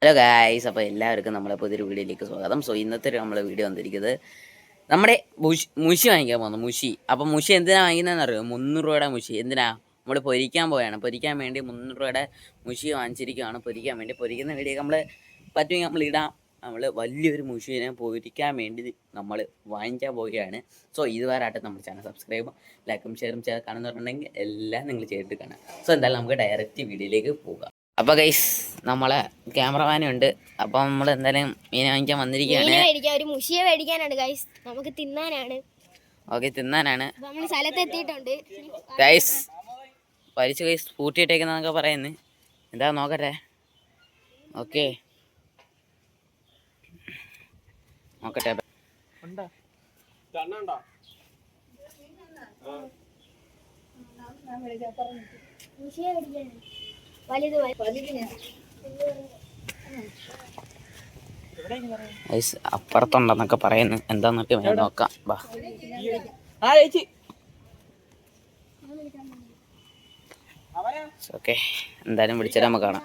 Hello guys, അപ്പോൾ എല്ലാവർക്കും നമ്മളെ പുതിയൊരു വീഡിയോയിലേക്ക് സ്വാഗതം. സോ ഇന്നത്തെ നമ്മൾ വീഡിയോ വന്നിരിക്കുന്നത് നമ്മുടെ മുഷി വാങ്ങിക്കാൻ പോകുന്നു. മുഷി. അപ്പം മുഷി എന്തിനാണ് വാങ്ങിക്കുന്നതെന്ന് അറിയോ? 300 രൂപയുടെ മുഷി. എന്തിനാ? നമ്മൾ പൊരിക്കാൻ പോവുകയാണ്. പൊരിക്കാൻ വേണ്ടി 300 രൂപയുടെ മുഷി വാങ്ങിച്ചിരിക്കുകയാണ് പൊരിക്കാൻ വേണ്ടി. പൊരിക്കുന്ന വീഡിയോ നമ്മൾ പറ്റുമെങ്കിൽ നമ്മൾ ഇടാം. നമ്മൾ വലിയൊരു മുഷീനെ പൊരിക്കാൻ വേണ്ടി നമ്മൾ വാങ്ങിക്കാൻ പോവുകയാണ്. സോ ഇതുവരെയായിട്ട് നമ്മുടെ ചാനൽ സബ്സ്ക്രൈബും ലൈക്കും ഷെയറും ചെയ്ത് കാണുന്നുണ്ടെങ്കിൽ എല്ലാം നിങ്ങൾ ചെയ്തിട്ട് കാണാം. സോ എന്തായാലും നമുക്ക് ഡയറക്റ്റ് വീഡിയോയിലേക്ക് പോകാം. അപ്പോൾ ഗൈസ്, നമ്മളെ ക്യാമറമാനുണ്ട്. അപ്പോൾ നമ്മൾ എന്തായാലും മീനെ വാങ്ങിക്കാൻ വന്നിരിക്കുകയാണ്. ഒരു മുഷിയെ മേടിക്കാനാണ് ഗൈസ്, നമുക്ക് തിന്നാനാണ്. ഓക്കെ, തിന്നാനാണ്. നമ്മൾ സ്ഥലത്ത് എത്തിയിട്ടുണ്ട് ഗൈസ്. പരിച്ച് ഗൈസ് പൂട്ടിയിട്ടേക്കുന്നതൊക്കെ പറയുന്നു. എന്താ നോക്കട്ടെ. ഓക്കെ, നോക്കട്ടെ. മുഷിയെ മേടിക്കാനാണ്. അപ്പുറത്തുണ്ടെന്നൊക്കെ പറയുന്നു. എന്താന്നൊക്കെ നോക്കാം. ഓക്കെ, എന്തായാലും വിളിച്ചാൽ നമുക്ക് കാണാം.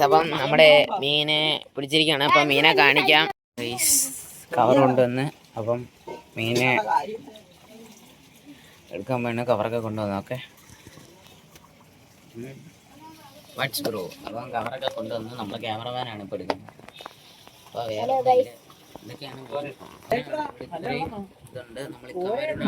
അപ്പം നമ്മുടെ മീനെ പിടിച്ചിരിക്കുകയാണ്. അപ്പം മീനെ കാണിക്കാം. കവർ കൊണ്ടുവന്ന് അപ്പം മീനെ എടുക്കാൻ വേണ്ടി കവറൊക്കെ കൊണ്ടുവന്നു. ഓക്കെ, വാട്സ് ബ്രോ. അപ്പം കവറൊക്കെ കൊണ്ടുവന്ന് നമ്മളെ ക്യാമറമാനാണ് ഇപ്പോൾ എടുക്കുന്നത്. അപ്പോൾ വേറെ ഇതൊക്കെയാണ് ഇതുണ്ട്. നമ്മൾ ഇത്രമായിട്ടാണ്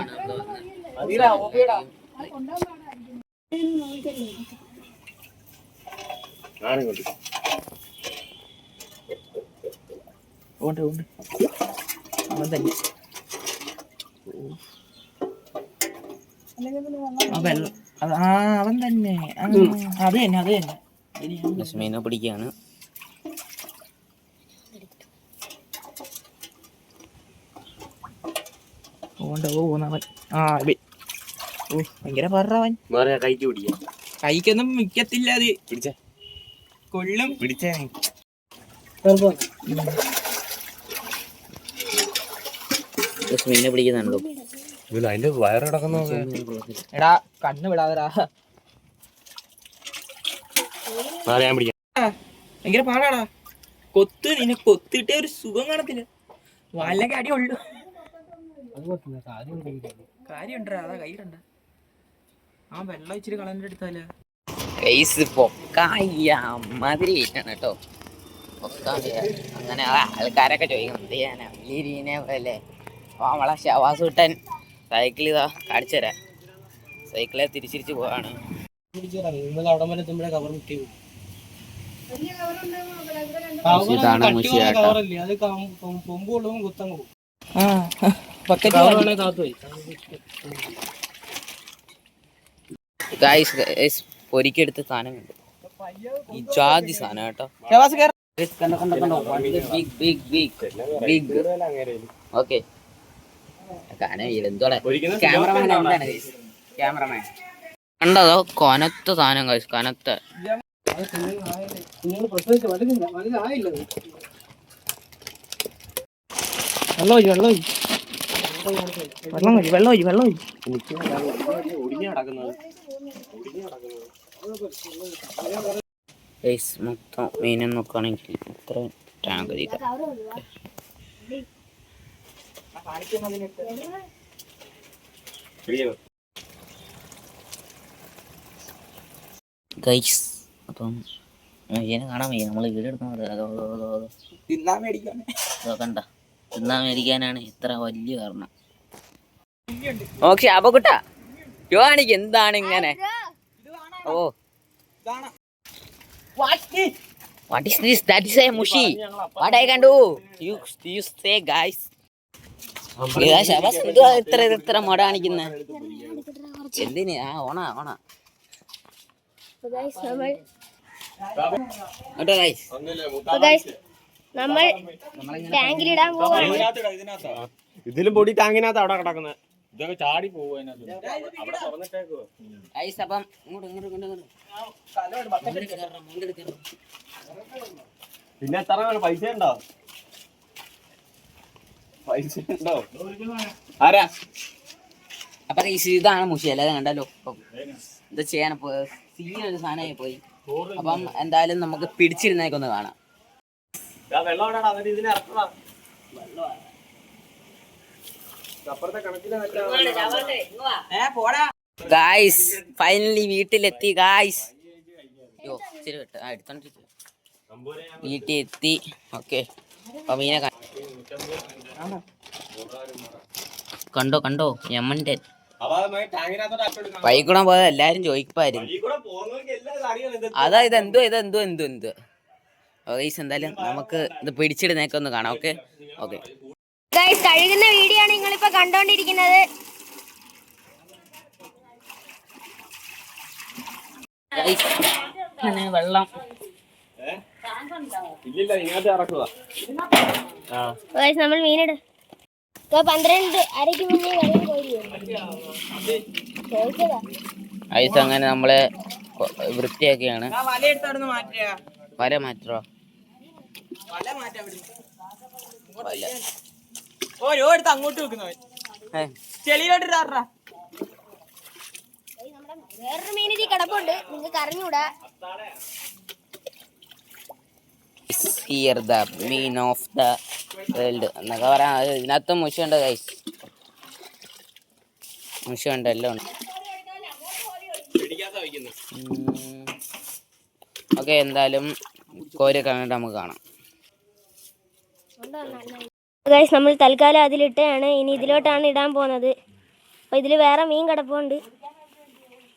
അവൻ തന്നെ അത് തന്നെ മീനെ പിടിക്കുകയാണ്. ഭയങ്കര പറവൻ കൈക്കൊന്നും മിക്കത്തില്ല. അത് കൊള്ളും പിടിച്ചേ. മീനെ പിടിക്കുന്നുണ്ടോ? അതിന്റെ വയറ് കിടക്കുന്ന എടാ, കണ്ണ് വിടാതരാ. ഭയങ്കര പാടാടാ. നിന്നെ കൊത്തിട്ടേ ഒരു സുഖം കാണത്തില്ല. വല്ലൊക്കെ അടി ഉള്ളു. കാര്യണ്ടാ, അതാ കയ്യിലുണ്ട. ആ വെള്ളം ഇച്ചിരി കളന്റെ എടുത്താലേ മാതിരി കേട്ടോ. അങ്ങനെ ആൾക്കാരൊക്കെ ചോദിക്കണം എന്ത് ചെയ്യാനാ വലിയ രീനെ പോലെ. നമ്മളെ ശവാസൂട്ടൻ സൈക്കിൾ ഇതാ കാണിച്ചു തരാം. സൈക്കിളെ തിരിച്ചിരിച്ച് പോവാണ്. ഇതാണ് മുഷി കേട്ടോ. പൊരിക്കെടുത്ത സാധനം കണ്ടു. ഈ ജാതി സാധനം കേട്ടോ. Okay, cameraman കണ്ടതോ? കൊനത്ത സാധനം കഴിച്ചു. കനത്ത മൊത്തം മീനെ നോക്കുകയാണെങ്കിൽ ഇത്ര ടാങ്ക് ഗൈസ്. അപ്പം മീനെ കാണാൻ വയ്യ. നമ്മൾ വീടെടുക്കുന്നത് കണ്ട തിന്നാൻ മേടിക്കാനാണ് ഇത്ര വലിയ കാരണം. ഓക്കെ, അപ്പൊ കുട്ടാ യോണിക്ക് എന്താണ് ഇങ്ങനെ? ഓ, what is this? That is a mushi. What I can do? You say guys. ഇത്ര മട കാണിക്കുന്ന എന്തിന്? ഓണാ നമ്മൾ ടാങ്കിലിടാൻ പോവാണ്. ഇതിലും പൊടി ടാങ്കിനകത്ത് അവിടെ കിടക്കുന്നത്. ഇതൊക്കെ ചാടി പോകും. പിന്നെ എത്ര പൈസ ഉണ്ടോ? പൈസ ഉണ്ടോ? ആരാ? അപ്പൊ ഇതാണ് മുഷി അല്ലാതെ കണ്ടല്ലോ. അപ്പം ഇത് ചെയ്യാൻ സീനൊരു സാധനമായി പോയി. അപ്പം എന്തായാലും നമുക്ക് പിടിച്ചിരുന്നേക്ക് ഒന്ന് കാണാം. വെള്ളം എവിടെയാടാ? എന്നിട്ട് ഇതിനെ ഇറക്കടാ. അപ്പുറത്തെ കിണറ്റിലെ ഗായ്സ് ഫൈനലി വീട്ടിലെത്തി ഗായ്സ്. അയ്യോ ഇച്ചിരി എടുത്തോണ്ടിരിക്കും. വീട്ടിൽ എത്തി. ഓക്കെ അപ്പൊ മീനെ കണ്ടോ കണ്ടോ യമന്റെ വൈകൂടെ പോയത് എല്ലാരും ചോദിക്കുമായിരുന്നു. അതാ ഇതെന്തോ ഗൈസ് എന്തായാലും നമുക്ക് ഇത് പിടിച്ചിടുന്നേക്കെ ഒന്ന് കാണാം. ഓക്കെ ഓക്കെ ഗൈസ് കഴുകുന്ന വീഡിയോ ആണ് നിങ്ങളിപ്പോ കണ്ടോണ്ടിരിക്കുന്നത്. വെള്ളം ഇല്ലില്ല, ഇങ്ങോട്ട് ഇറക്കുക. ഗൈസ് നമ്മൾ മീനിട് 12 അരയ്ക്ക് മുന്നേ വെള്ളം കോരി ചോദിച്ചതാ. ഐസ് അങ്ങനെ നമ്മള് വൃത്തിയാക്കിയാണ്. വല മാറ്റോ അങ്ങോട്ട് വെക്കുന്നവൻ ചെളിയിലോട്ട്. വേറൊരു മീൻ ഇതിൽ കിടപ്പുണ്ട്, നിങ്ങൾക്ക് അറിഞ്ഞൂടാ. Here the mean of the world എന്നൊക്കെ പറയാം. ഇതിനകത്ത് മുശയുണ്ട് ഗൈസ്, മുശയുണ്ട്, എല്ലാം ഉണ്ട്. ഓക്കെ എന്തായാലും കോരി കണ്ടിട്ട് നമുക്ക് കാണാം. ഗൈസ് നമ്മൾ തൽക്കാലം അതിലിട്ടാണ്, ഇനി ഇതിലോട്ടാണ് ഇടാൻ പോകുന്നത്. അപ്പോൾ ഇതിൽ വേറെ മീൻ കിടപ്പുണ്ട്.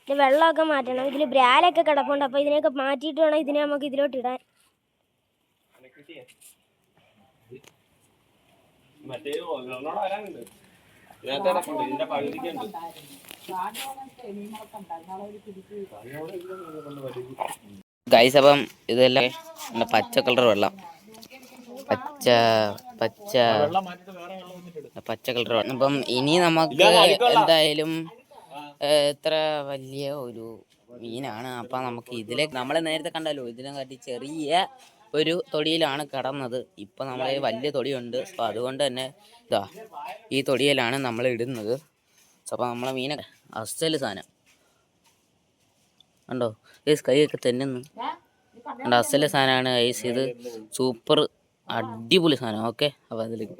ഇതിൽ വെള്ളമൊക്കെ മാറ്റണം. ഇതിൽ ബ്രാലൊക്കെ കിടപ്പുണ്ട്. അപ്പോൾ ഇതിനെയൊക്കെ മാറ്റിയിട്ട് വേണം ഇതിനെ നമുക്ക് ഇതിലോട്ട് ഇടാൻ. ഗൈസ് അപ്പം ഇതെല്ലാം പച്ച കളർ വെള്ളം, പച്ച കളർ വെള്ളം. അപ്പം ഇനി നമുക്ക് എന്തായാലും എത്ര വലിയ ഒരു മീനാണ്. അപ്പം നമുക്ക് ഇതിലേക്ക് നമ്മൾ നേരത്തെ കണ്ടല്ലോ, ഇതിനെ കാട്ടി ചെറിയ ഒരു തൊടിയിലാണ് കിടന്നത്. ഇപ്പം നമ്മളെ വലിയ തൊടിയുണ്ട്. അപ്പോൾ അതുകൊണ്ട് തന്നെ ഇതാ ഈ തൊടിയിലാണ് നമ്മൾ ഇടുന്നത്. അപ്പോൾ നമ്മളെ മീനെ അസല് സാധനം കണ്ടോ ഐസ്, കൈയൊക്കെ തെന്നുന്നു കണ്ടോ, അസല് സാധനമാണ് ഐസ്. ഇത് സൂപ്പർ അടിപൊളി സാധനം. ഓക്കെ അപ്പോൾ അതിലേക്ക്